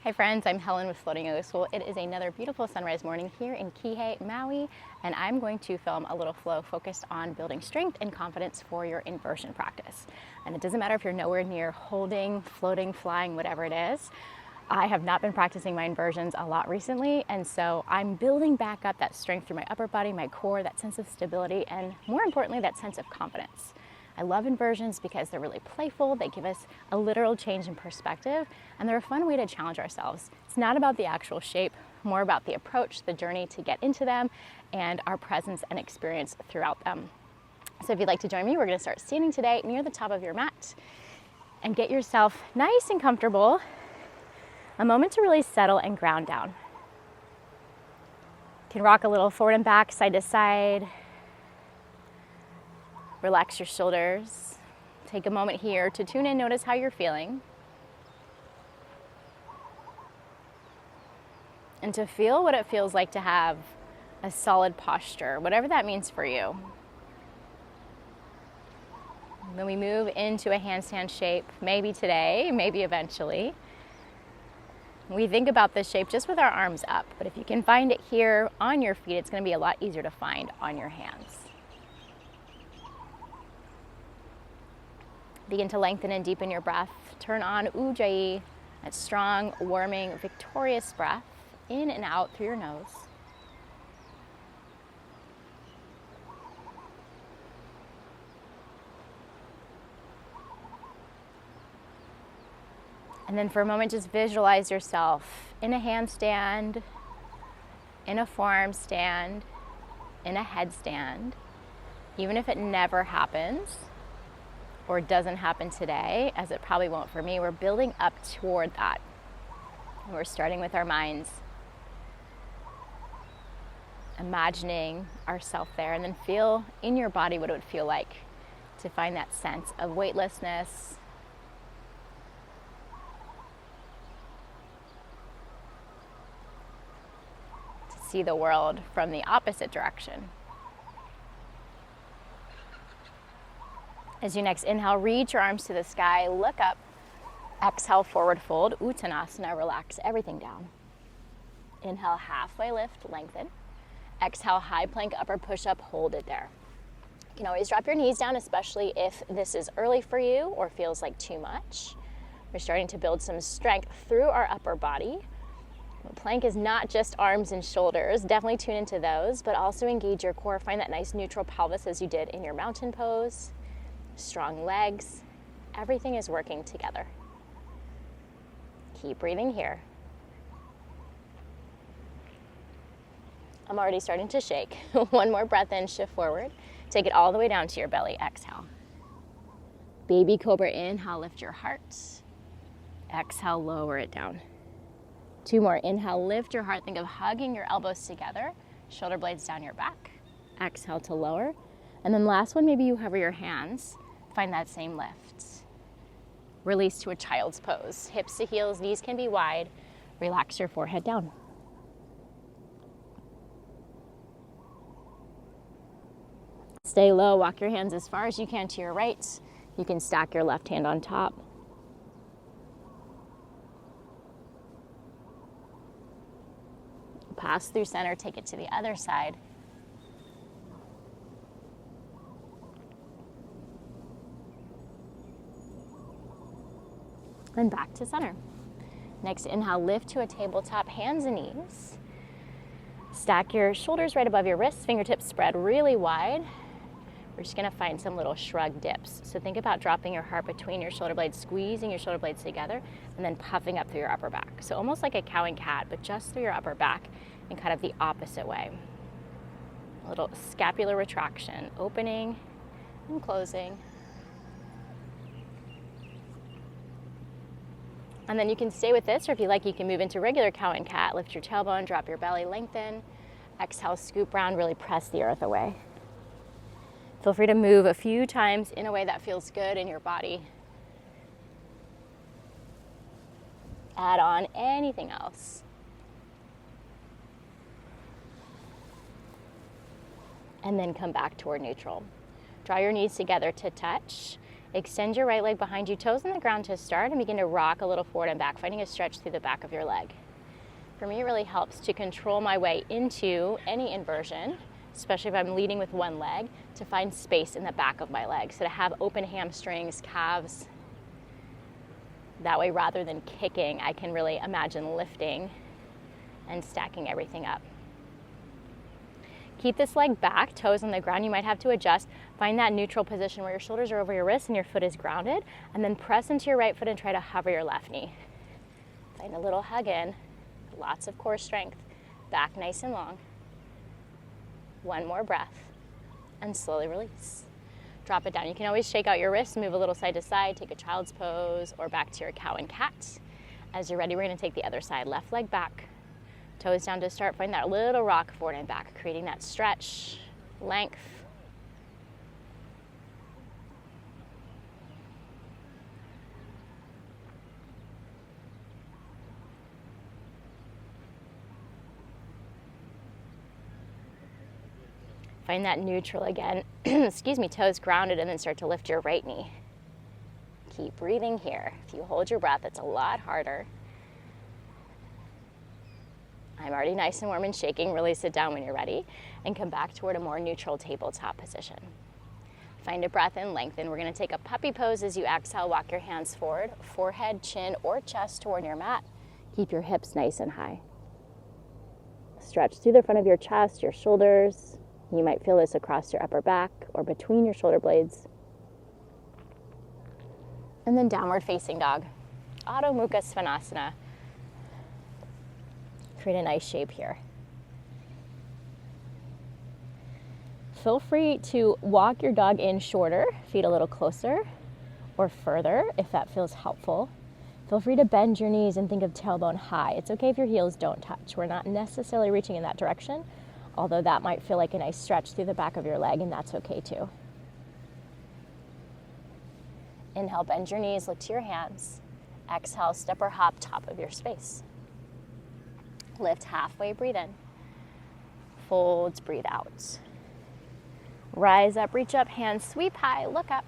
Hi friends, I'm Helen with Floating Yoga School. It is another beautiful sunrise morning here in Kihei, Maui, and I'm going to film a little flow focused on building strength and confidence for your inversion practice. And it doesn't matter if you're nowhere near holding, floating, flying, whatever it is. I have not been practicing my inversions a lot recently, and so I'm building back up that strength through my upper body, my core, that sense of stability, and more importantly, that sense of confidence. I love inversions because they're really playful, they give us a literal change in perspective, and they're a fun way to challenge ourselves. It's not about the actual shape, more about the approach, the journey to get into them, and our presence and experience throughout them. So if you'd like to join me, we're gonna start standing today near the top of your mat and get yourself nice and comfortable. A moment to really settle and ground down. You can rock a little forward and back, side to side. Relax your shoulders. Take a moment here to tune in, notice how you're feeling. And to feel what it feels like to have a solid posture, whatever that means for you. And then we move into a handstand shape, maybe today, maybe eventually. We think about this shape just with our arms up, but if you can find it here on your feet, it's going to be a lot easier to find on your hands. Begin to lengthen and deepen your breath. Turn on Ujjayi, that strong, warming, victorious breath, in and out through your nose. And then for a moment, just visualize yourself in a handstand, in a forearm stand, in a headstand. Even if it never happens or doesn't happen today, as it probably won't for me, we're building up toward that. And we're starting with our minds, imagining ourselves there, and then feel in your body what it would feel like to find that sense of weightlessness, see the world from the opposite direction. As you next inhale, reach your arms to the sky, look up. Exhale, forward fold, Uttanasana, relax everything down. Inhale, halfway lift, lengthen. Exhale, high plank, upper push-up, hold it there. You can always drop your knees down, especially if this is early for you or feels like too much. We're starting to build some strength through our upper body. Plank is not just arms and shoulders. Definitely tune into those, but also engage your core. Find that nice neutral pelvis as you did in your mountain pose. Strong legs. Everything is working together. Keep breathing here. I'm already starting to shake. One more breath in, shift forward. Take it all the way down to your belly. Exhale. Baby cobra, inhale, lift your heart. Exhale, lower it down. Two more. Inhale, lift your heart. Think of hugging your elbows together, shoulder blades down your back. Exhale to lower. And then last one, maybe you hover your hands. Find that same lift. Release to a child's pose. Hips to heels, knees can be wide. Relax your forehead down. Stay low. Walk your hands as far as you can to your right. You can stack your left hand on top. Pass through center, take it to the other side. And back to center. Next inhale, lift to a tabletop, hands and knees. Stack your shoulders right above your wrists, fingertips spread really wide. We're just gonna find some little shrug dips. So think about dropping your heart between your shoulder blades, squeezing your shoulder blades together, and then puffing up through your upper back. So almost like a cow and cat, but just through your upper back in kind of the opposite way. A little scapular retraction, opening and closing. And then you can stay with this, or if you like, you can move into regular cow and cat. Lift your tailbone, drop your belly, lengthen. Exhale, scoop round, really press the earth away. Feel free to move a few times in a way that feels good in your body. Add on anything else. And then come back toward neutral. Draw your knees together to touch. Extend your right leg behind you, toes on the ground to start, and begin to rock a little forward and back, finding a stretch through the back of your leg. For me, it really helps to control my way into any inversion, especially if I'm leading with one leg, to find space in the back of my leg. So to have open hamstrings, calves, that way rather than kicking, I can really imagine lifting and stacking everything up. Keep this leg back, toes on the ground. You might have to adjust. Find that neutral position where your shoulders are over your wrists and your foot is grounded, and then press into your right foot and try to hover your left knee. Find a little hug in, lots of core strength, back nice and long. One more breath, and slowly release. Drop it down. You can always shake out your wrists, move a little side to side, take a child's pose, or back to your cow and cat. As you're ready, we're gonna take the other side. Left leg back, toes down to start. Find that little rock forward and back, creating that stretch, length. Find that neutral again. Excuse me, toes grounded, and then start to lift your right knee. Keep breathing here. If you hold your breath, it's a lot harder. I'm already nice and warm and shaking. Release it down when you're ready and come back toward a more neutral tabletop position. Find a breath in, lengthen. We're gonna take a puppy pose. As you exhale, walk your hands forward, forehead, chin, or chest toward your mat. Keep your hips nice and high. Stretch through the front of your chest, your shoulders. You might feel this across your upper back or between your shoulder blades. And then downward facing dog. Adho Mukha Svanasana. Create a nice shape here. Feel free to walk your dog in shorter, feet a little closer or further if that feels helpful. Feel free to bend your knees and think of tailbone high. It's okay if your heels don't touch. We're not necessarily reaching in that direction, although that might feel like a nice stretch through the back of your leg, and that's okay too. Inhale, bend your knees, look to your hands. Exhale, step or hop top of your space. Lift halfway, breathe in. Folds, breathe out. Rise up, reach up, hands sweep high, look up.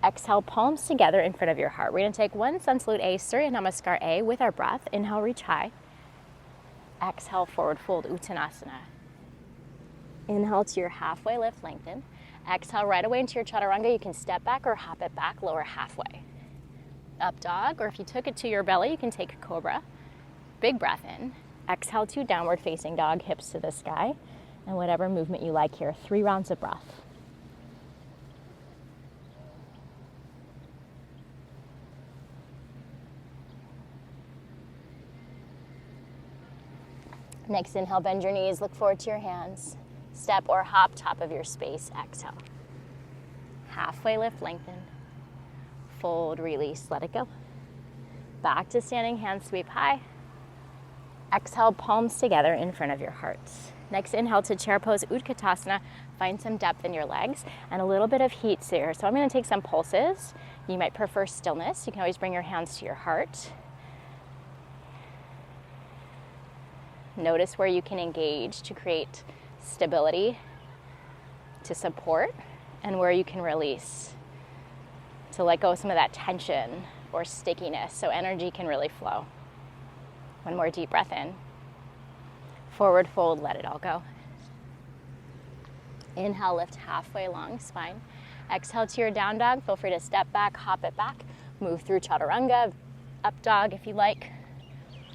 Exhale, palms together in front of your heart. We're gonna take one sun salute A, Surya Namaskar A with our breath. Inhale, reach high. Exhale, forward fold, Uttanasana. Inhale to your halfway lift, lengthen. Exhale right away into your chaturanga. You can step back or hop it back, lower halfway. Up dog, or if you took it to your belly, you can take cobra. Big breath in. Exhale to downward facing dog, hips to the sky. And whatever movement you like here, 3 rounds of breath. Next inhale, bend your knees, look forward to your hands. Step or hop top of your space, exhale. Halfway lift, lengthen. Fold, release, let it go. Back to standing, hands sweep high. Exhale, palms together in front of your heart. Next inhale to chair pose, Utkatasana. Find some depth in your legs and a little bit of heat here. So I'm gonna take some pulses. You might prefer stillness. You can always bring your hands to your heart. Notice where you can engage to create stability, to support, and where you can release to let go of some of that tension or stickiness so energy can really flow. One more deep breath in. Forward fold, let it all go. Inhale, lift halfway long spine. Exhale to your down dog. Feel free to step back, hop it back, move through chaturanga, up dog if you like,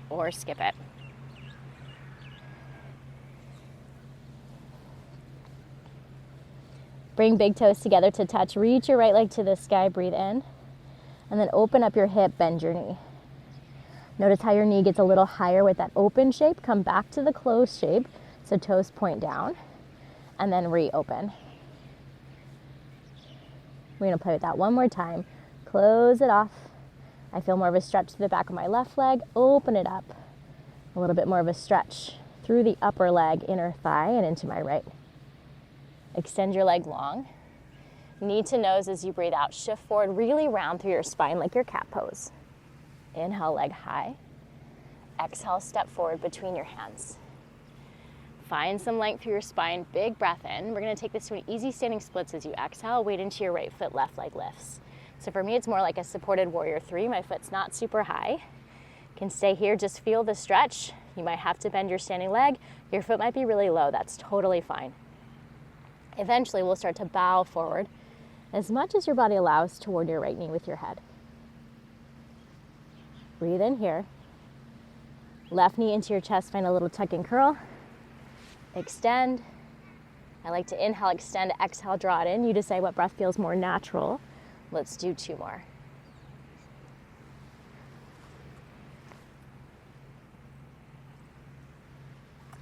or skip it. Bring big toes together to touch. Reach your right leg to the sky, breathe in. And then open up your hip, bend your knee. Notice how your knee gets a little higher with that open shape. Come back to the closed shape, so toes point down. And then reopen. We're gonna play with that one more time. Close it off. I feel more of a stretch to the back of my left leg. Open it up. A little bit more of a stretch through the upper leg, inner thigh, and into my right. Extend your leg long. Knee to nose as you breathe out. Shift forward, really round through your spine like your cat pose. Inhale, leg high. Exhale, step forward between your hands. Find some length through your spine, big breath in. We're gonna take this to an easy standing splits as you exhale. Weight into your right foot, left leg lifts. So for me, it's more like a supported warrior 3. My foot's not super high. Can stay here, just feel the stretch. You might have to bend your standing leg. Your foot might be really low. That's totally fine. Eventually, we'll start to bow forward as much as your body allows toward your right knee with your head. Breathe in here. Left knee into your chest, find a little tuck and curl. Extend. I like to inhale, extend, exhale, draw it in. You decide what breath feels more natural. Let's do 2 more.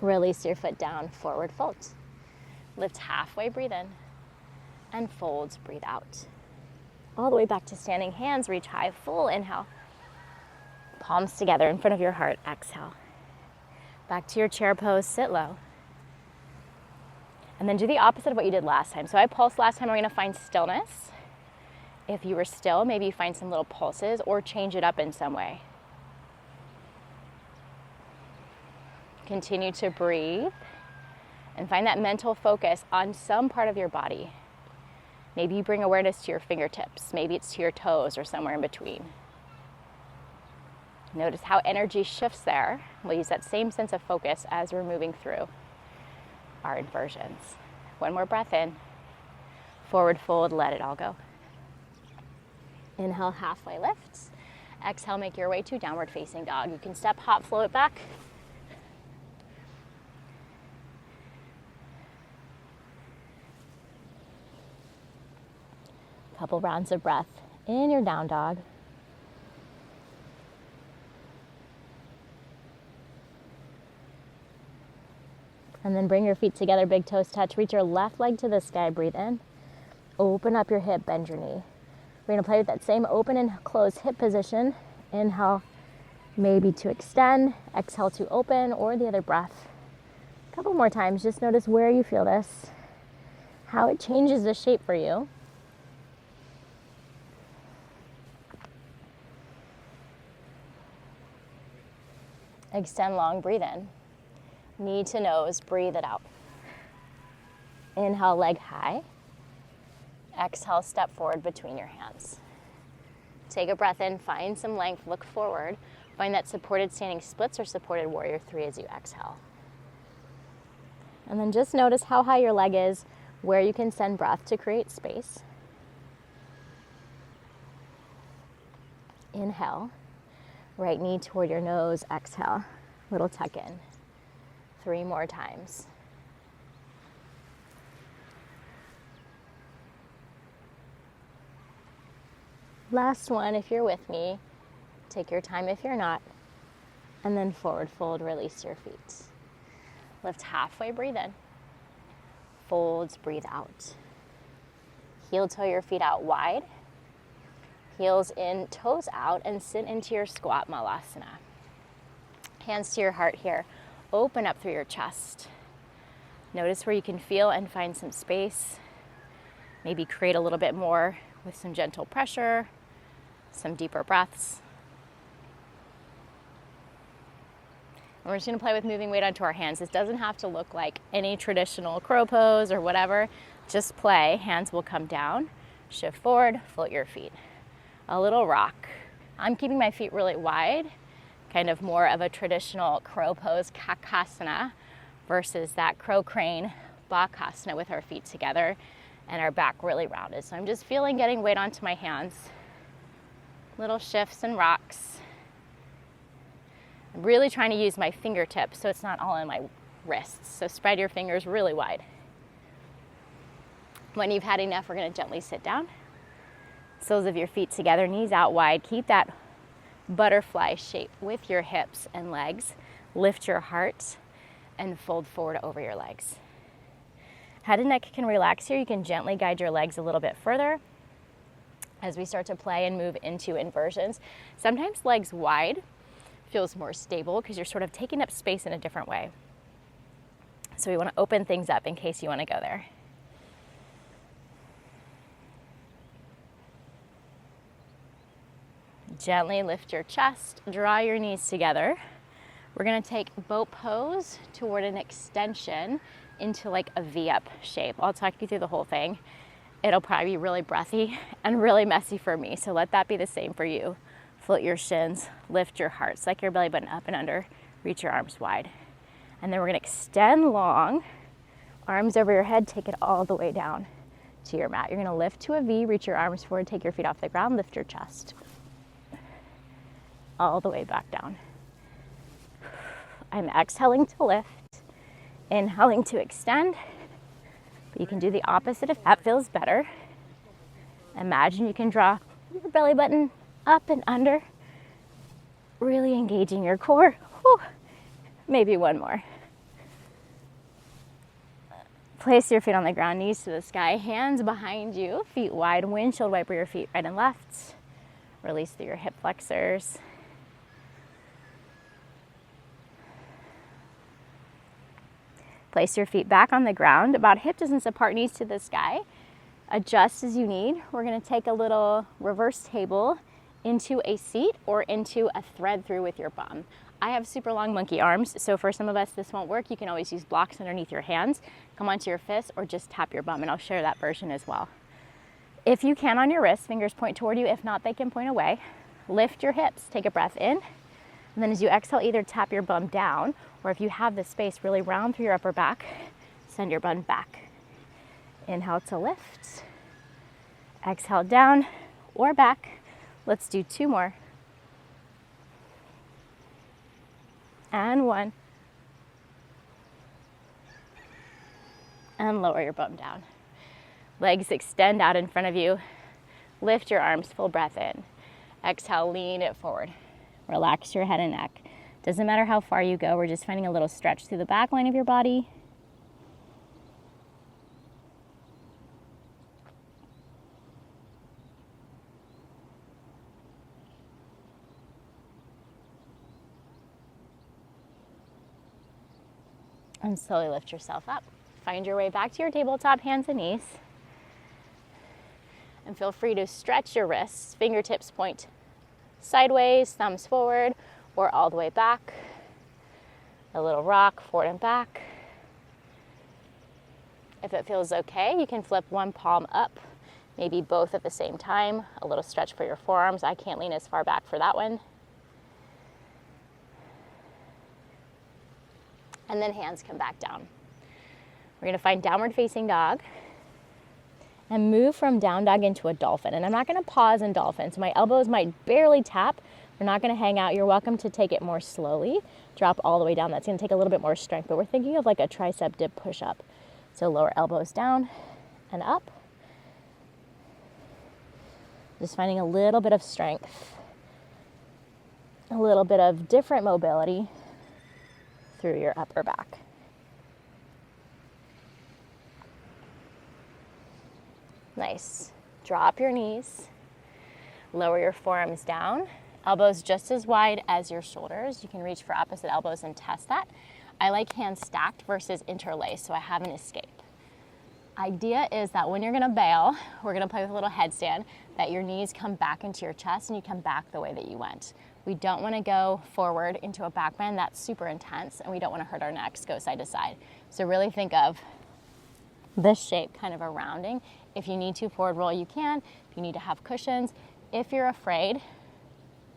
Release your foot down, forward fold. Lift halfway, breathe in, and fold, breathe out. All the way back to standing, hands reach high, full inhale. Palms together in front of your heart, exhale. Back to your chair pose, sit low. And then do the opposite of what you did last time. So I pulsed last time, we're gonna find stillness. If you were still, maybe find some little pulses or change it up in some way. Continue to breathe and find that mental focus on some part of your body. Maybe you bring awareness to your fingertips. Maybe it's to your toes or somewhere in between. Notice how energy shifts there. We'll use that same sense of focus as we're moving through our inversions. 1 more breath in. Forward fold, let it all go. Inhale, halfway lift. Exhale, make your way to downward facing dog. You can step, hop, flow it back. Couple rounds of breath in your down dog. And then bring your feet together, big toes touch. Reach your left leg to the sky, breathe in. Open up your hip, bend your knee. We're gonna play with that same open and closed hip position. Inhale, maybe to extend. Exhale to open, or the other breath. A couple more times, just notice where you feel this, how it changes the shape for you. Extend long, breathe in. Knee to nose, breathe it out. Inhale, leg high. Exhale, step forward between your hands. Take a breath in, find some length, look forward. Find that supported standing splits or supported warrior 3 as you exhale. And then just notice how high your leg is, where you can send breath to create space. Inhale, right knee toward your nose, exhale, little tuck in. 3 more times. Last one, if you're with me. Take your time if you're not. And then forward fold, release your feet. Lift halfway, breathe in. Folds, breathe out. Heel toe your feet out wide. Heels in, toes out, and sit into your squat malasana. Hands to your heart here. Open up through your chest. Notice where you can feel and find some space. Maybe create a little bit more with some gentle pressure, some deeper breaths. And we're just gonna play with moving weight onto our hands. This doesn't have to look like any traditional crow pose or whatever. Just play, hands will come down, shift forward, float your feet. A little rock. I'm keeping my feet really wide, kind of more of a traditional crow pose, kakasana, versus that crow crane, bakasana with our feet together and our back really rounded. So I'm just feeling getting weight onto my hands. Little shifts and rocks. I'm really trying to use my fingertips so it's not all in my wrists. So spread your fingers really wide. When you've had enough, we're gonna gently sit down. Soles of your feet together, knees out wide. Keep that butterfly shape with your hips and legs. Lift your heart and fold forward over your legs. Head and neck can relax here. You can gently guide your legs a little bit further as we start to play and move into inversions. Sometimes legs wide feels more stable because you're sort of taking up space in a different way. So we want to open things up in case you want to go there. Gently lift your chest, draw your knees together. We're gonna take boat pose toward an extension into like a V-up shape. I'll talk you through the whole thing. it'll probably be really breathy and really messy for me. So let that be the same for you. Float your shins, lift your heart, suck your belly button up and under, reach your arms wide. And then we're gonna extend long, arms over your head, take it all the way down to your mat. You're gonna lift to a V, reach your arms forward, take your feet off the ground, lift your chest. All the way back down. I'm exhaling to lift, inhaling to extend. But you can do the opposite if that feels better. Imagine you can draw your belly button up and under, really engaging your core. Whew. Maybe one more. Place your feet on the ground, knees to the sky, hands behind you, feet wide, windshield wiper your feet right and left. Release through your hip flexors. Place your feet back on the ground, about hip distance apart, knees to the sky. Adjust as you need. We're gonna take a little reverse table into a seat or into a thread through with your bum. I have super long monkey arms, so for some of us this won't work. You can always use blocks underneath your hands, come onto your fists, or just tap your bum, and I'll share that version as well. If you can on your wrists, fingers point toward you. If not, they can point away. Lift your hips, take a breath in, and then as you exhale, either tap your bum down, or if you have the space, really round through your upper back, send your bum back. Inhale to lift, exhale down or back. Let's do two more. And one. And lower your bum down. Legs extend out in front of you. Lift your arms, full breath in. Exhale, lean it forward. Relax your head and neck. Doesn't matter how far you go, we're just finding a little stretch through the back line of your body. And slowly lift yourself up. Find your way back to your tabletop, hands and knees. And feel free to stretch your wrists, fingertips point sideways, thumbs forward, or all the way back. A little rock, forward and back. If it feels okay, you can flip one palm up, maybe both at the same time. A little stretch for your forearms. I can't lean as far back for that one. And then hands come back down. We're gonna find downward facing dog and move from down dog into a dolphin. And I'm not gonna pause in dolphin, so my elbows might barely tap. We're not gonna hang out. You're welcome to take it more slowly. Drop all the way down. That's gonna take a little bit more strength, but we're thinking of like a tricep dip push up. So lower elbows down and up. Just finding a little bit of strength, a little bit of different mobility through your upper back. Nice. Drop your knees. Lower your forearms down. Elbows just as wide as your shoulders. You can reach for opposite elbows and test that. I like hands stacked versus interlaced, so I have an escape. Idea is that when you're gonna bail, we're gonna play with a little headstand, that your knees come back into your chest and you come back the way that you went. We don't wanna go forward into a back bend, that's super intense, and we don't wanna hurt our necks, go side to side. So really think of this shape, kind of a rounding. If you need to forward roll, you can. If you need to have cushions. If you're afraid,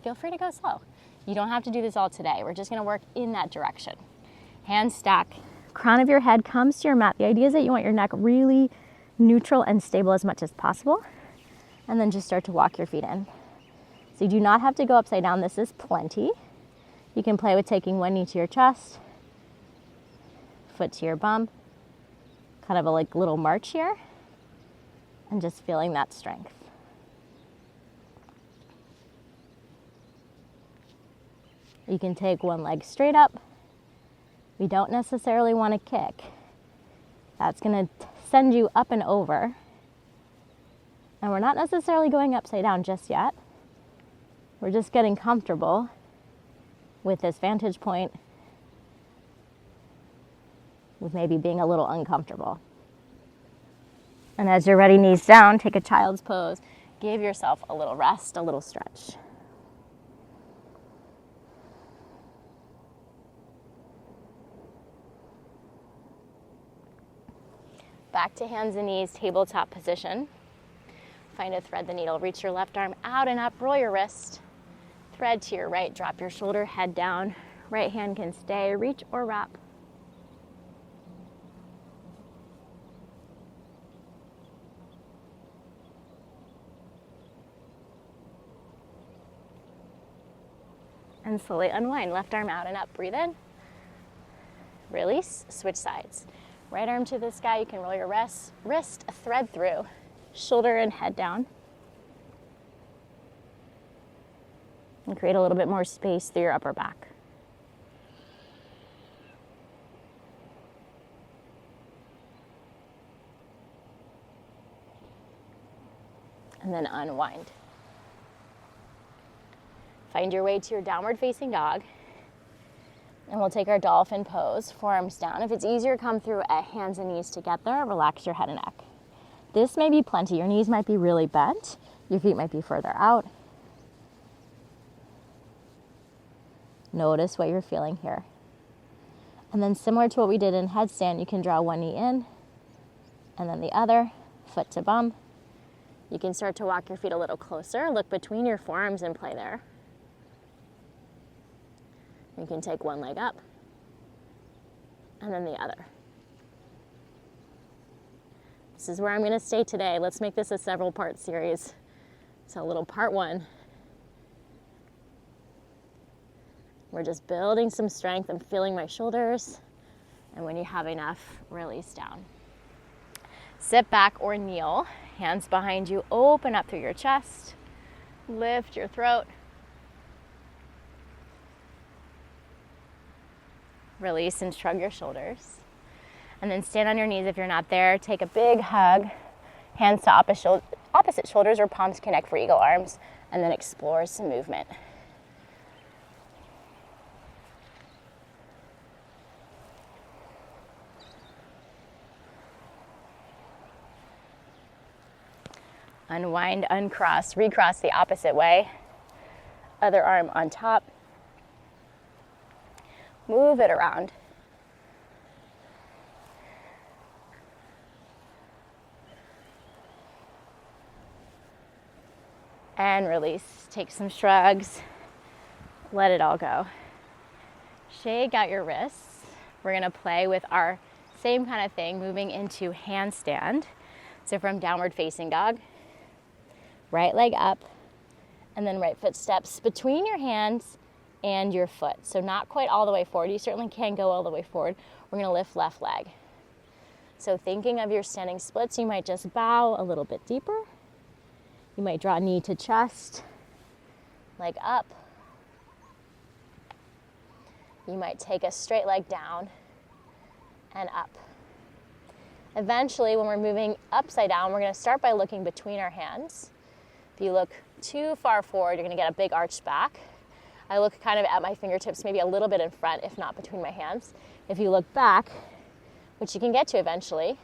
feel free to go slow. You don't have to do this all today. We're just gonna work in that direction. Hands stack, crown of your head comes to your mat. The idea is that you want your neck really neutral and stable as much as possible. And then just start to walk your feet in. So you do not have to go upside down. This is plenty. You can play with taking one knee to your chest, foot to your bum, kind of a like little march here, and just feeling that strength. You can take one leg straight up. We don't necessarily want to kick. That's going to send you up and over. And we're not necessarily going upside down just yet. We're just getting comfortable with this vantage point, with maybe being a little uncomfortable. And as you're ready, knees down, take a child's pose. Give yourself a little rest, a little stretch. Back to hands and knees, tabletop position. Find a thread the needle. Reach your left arm out and up, roll your wrist. Thread to your right, drop your shoulder, head down. Right hand can stay, reach or wrap. And slowly unwind. Left arm out and up. Breathe in. Release. Switch sides. Right arm to the sky. You can roll your wrist, thread through. Shoulder and head down. And create a little bit more space through your upper back. And then unwind. Find your way to your downward facing dog. And we'll take our dolphin pose, forearms down. If it's easier, come through at hands and knees to get there. Relax your head and neck. This may be plenty. Your knees might be really bent. Your feet might be further out. Notice what you're feeling here. And then similar to what we did in headstand, you can draw one knee in and then the other, foot to bum. You can start to walk your feet a little closer. Look between your forearms and play there. You can take one leg up and then the other. This is where I'm going to stay today. Let's make this a several part series. So a little part one. We're just building some strength. I'm feeling my shoulders. And when you have enough, release down. Sit back or kneel. Hands behind you. Open up through your chest. Lift your throat. Release and shrug your shoulders. And then stand on your knees if you're not there. Take a big hug. Hands to opposite shoulders or palms connect for eagle arms. And then explore some movement. Unwind, uncross, recross the opposite way. Other arm on top. Move it around. And release. Take some shrugs. Let it all go. Shake out your wrists. We're going to play with our same kind of thing, moving into handstand. So from downward facing dog, right leg up, and then right foot steps between your hands and your foot. So not quite all the way forward. You certainly can go all the way forward. We're going to lift left leg. So thinking of your standing splits, you might just bow a little bit deeper. You might draw knee to chest, leg up. You might take a straight leg down and up. Eventually, when we're moving upside down, we're going to start by looking between our hands. If you look too far forward, you're going to get a big arched back. I look kind of at my fingertips, maybe a little bit in front, if not between my hands. If you look back, which you can get to eventually,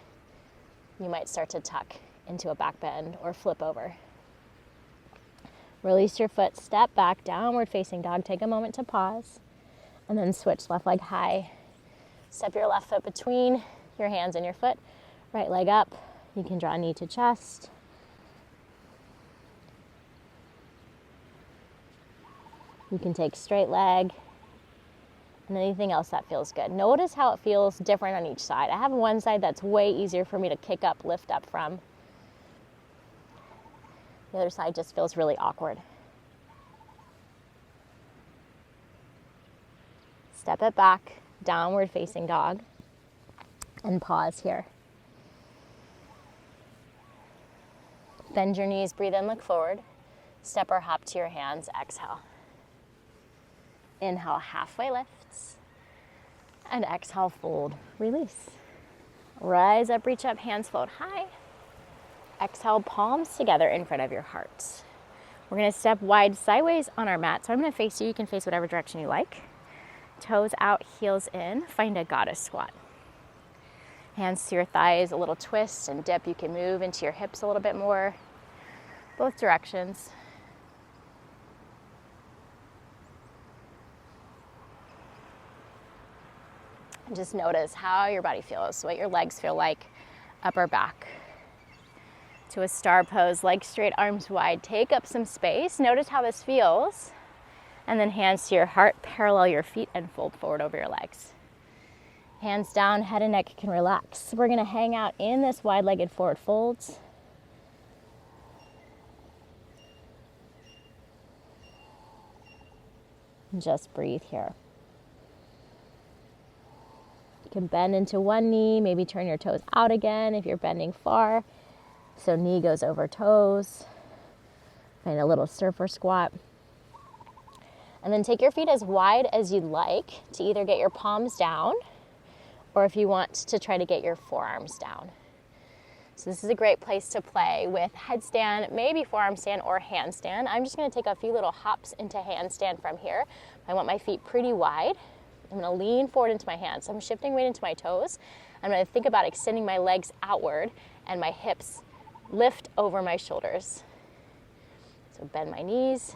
you might start to tuck into a back bend or flip over. Release your foot, step back, downward facing dog. Take a moment to pause, and then switch left leg high. Step your left foot between your hands and your foot. Right leg up. You can draw knee to chest. You can take straight leg and anything else that feels good. Notice how it feels different on each side. I have one side that's way easier for me to kick up, lift up from. The other side just feels really awkward. Step it back, downward facing dog, and pause here. Bend your knees, breathe in, look forward. Step or hop to your hands, exhale. Inhale, halfway lifts. And exhale, fold, release. Rise up, reach up, hands float high. Exhale, palms together in front of your heart. We're gonna step wide sideways on our mat. So I'm gonna face you. You can face whatever direction you like. Toes out, heels in. Find a goddess squat. Hands to your thighs, a little twist and dip. You can move into your hips a little bit more. Both directions. And just notice how your body feels, what your legs feel like upper back. To a star pose, legs straight, arms wide. Take up some space. Notice how this feels. And then hands to your heart, parallel your feet and fold forward over your legs. Hands down, head and neck can relax. We're gonna hang out in this wide-legged forward folds. Just breathe here. You can bend into one knee, maybe turn your toes out again if you're bending far. So knee goes over toes. Find a little surfer squat. And then take your feet as wide as you'd like to either get your palms down or if you want to try to get your forearms down. So this is a great place to play with headstand, maybe forearm stand or handstand. I'm just gonna take a few little hops into handstand from here. I want my feet pretty wide. I'm gonna lean forward into my hands. So I'm shifting weight into my toes. I'm gonna think about extending my legs outward and my hips lift over my shoulders. So bend my knees.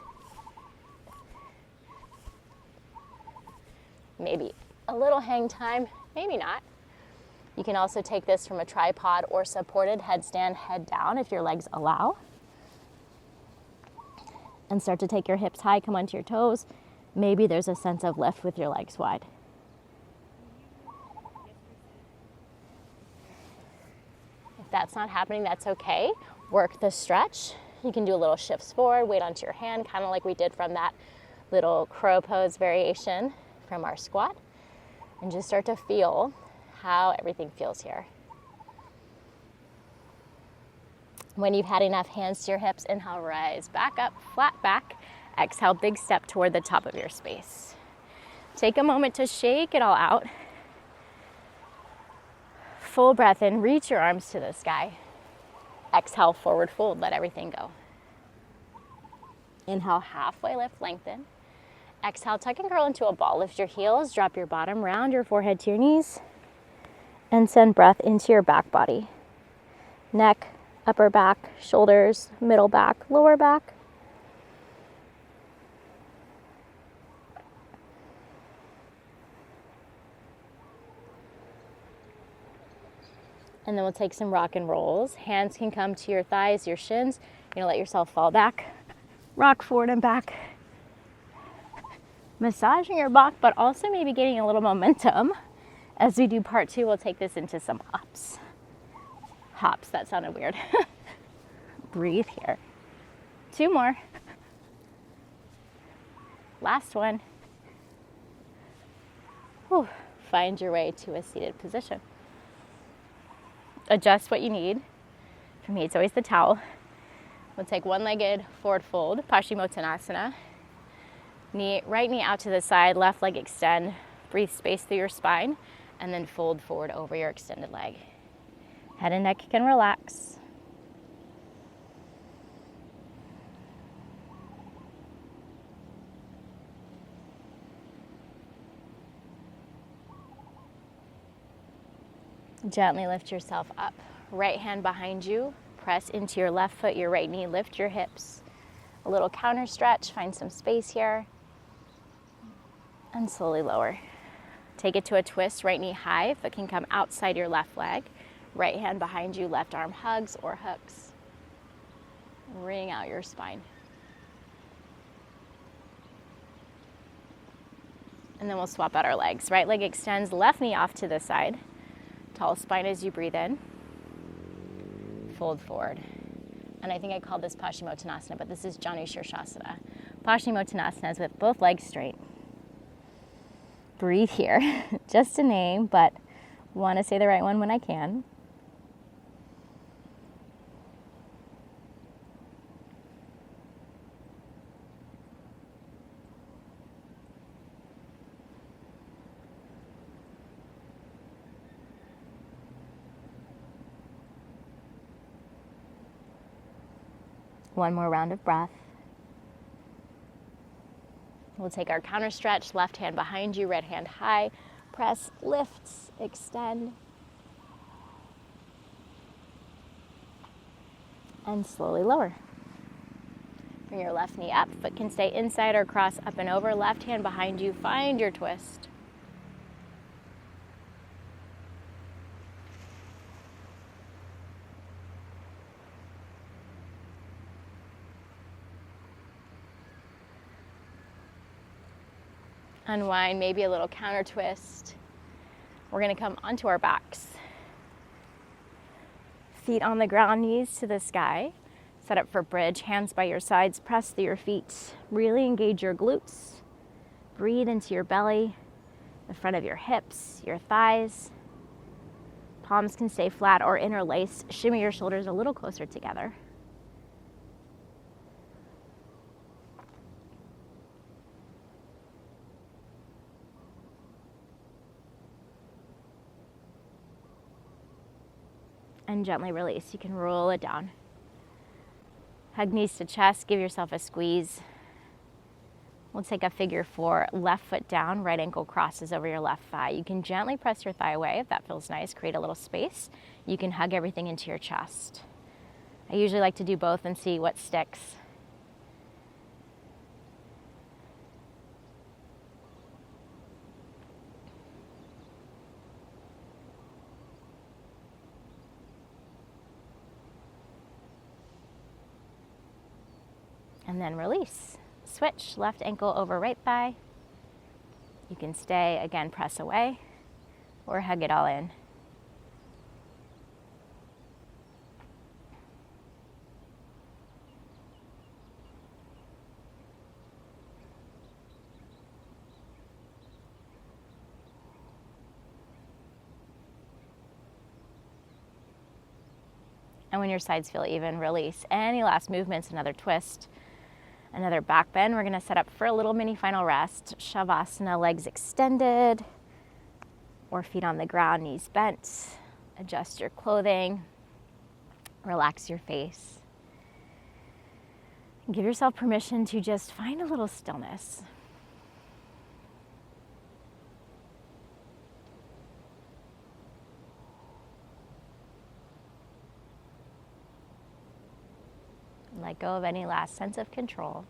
Maybe a little hang time, maybe not. You can also take this from a tripod or supported headstand, head down if your legs allow. And start to take your hips high, come onto your toes. Maybe there's a sense of lift with your legs wide. If that's not happening, that's okay. Work the stretch. You can do a little shifts forward, weight onto your hand, kind of like we did from that little crow pose variation from our squat. And just start to feel how everything feels here. When you've had enough, hands to your hips, inhale, rise back up, flat back. Exhale, big step toward the top of your space. Take a moment to shake it all out. Full breath in, reach your arms to the sky. Exhale, forward fold, let everything go. Inhale, halfway lift, lengthen. Exhale, tuck and curl into a ball. Lift your heels, drop your bottom, round your forehead to your knees, and send breath into your back body. Neck, upper back, shoulders, middle back, lower back. And then we'll take some rock and rolls. Hands can come to your thighs, your shins. You're gonna let yourself fall back. Rock forward and back. Massaging your back, but also maybe getting a little momentum. As we do part two, we'll take this into some hops. Hops, that sounded weird. Breathe here. Two more. Last one. Whew. Find your way to a seated position. Adjust what you need. For me, it's always the towel. We'll take one-legged forward fold, Paschimottanasana. Right knee out to the side, left leg extend. Breathe space through your spine, and then fold forward over your extended leg. Head and neck can relax. Gently lift yourself up. Right hand behind you. Press into your left foot, your right knee. Lift your hips. A little counter stretch. Find some space here. And slowly lower. Take it to a twist. Right knee high. Foot can come outside your left leg. Right hand behind you. Left arm hugs or hooks. Wring out your spine. And then we'll swap out our legs. Right leg extends. Left knee off to the side. Tall spine as you breathe in. Fold forward. And I think I called this Paschimottanasana, but this is Janu Shirshasana. Paschimottanasana is with both legs straight. Breathe here. Just a name, but want to say the right one when I can. One more round of breath. We'll take our counter stretch, left hand behind you, right hand high. Press, lifts, extend. And slowly lower. Bring your left knee up. Foot can stay inside or cross up and over. Left hand behind you. Find your twist. Unwind, maybe a little counter twist. We're going to come onto our backs. Feet on the ground, knees to the sky. Set up for bridge, hands by your sides, press through your feet. Really engage your glutes. Breathe into your belly, the front of your hips, your thighs. Palms can stay flat or interlace. Shimmy your shoulders a little closer together. And gently release. You can roll it down. Hug knees to chest, give yourself a squeeze. We'll take a figure 4, left foot down, right ankle crosses over your left thigh. You can gently press your thigh away if that feels nice, create a little space. You can hug everything into your chest. I usually like to do both and see what sticks. And then release. Switch, left ankle over right thigh. You can stay, again, press away or hug it all in. And when your sides feel even, release. Any last movements, another twist. Another back bend. We're going to set up for a little mini final rest. Shavasana, legs extended or feet on the ground, knees bent. Adjust your clothing. Relax your face. Give yourself permission to just find a little stillness. Let go of any last sense of control.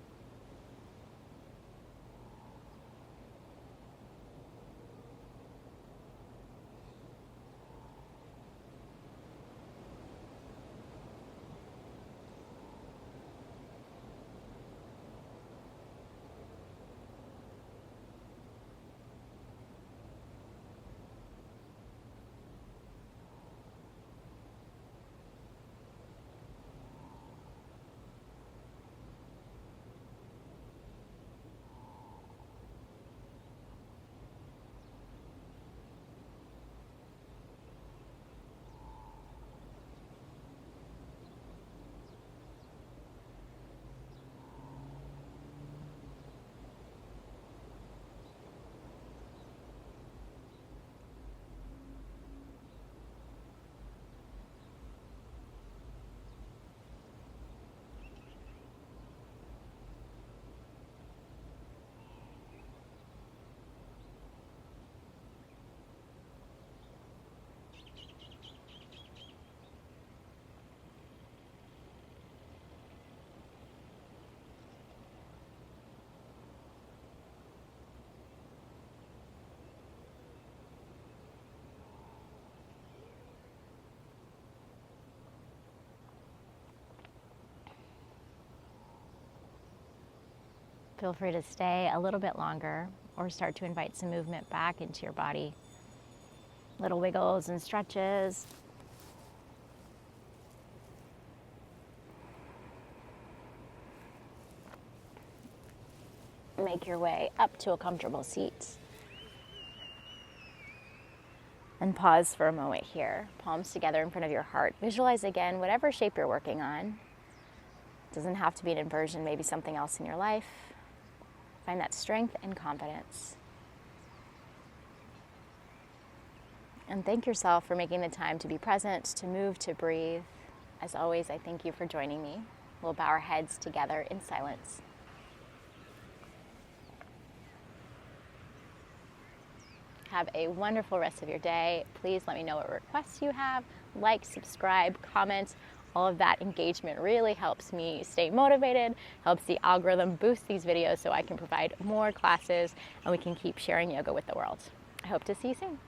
Feel free to stay a little bit longer or start to invite some movement back into your body. Little wiggles and stretches. Make your way up to a comfortable seat. And pause for a moment here. Palms together in front of your heart. Visualize again whatever shape you're working on. Doesn't have to be an inversion, maybe something else in your life. Find that strength and confidence. And thank yourself for making the time to be present, to move, to breathe. As always, I thank you for joining me. We'll bow our heads together in silence. Have a wonderful rest of your day. Please let me know what requests you have. Like, subscribe, comment. All of that engagement really helps me stay motivated, helps the algorithm boost these videos so I can provide more classes and we can keep sharing yoga with the world. I hope to see you soon.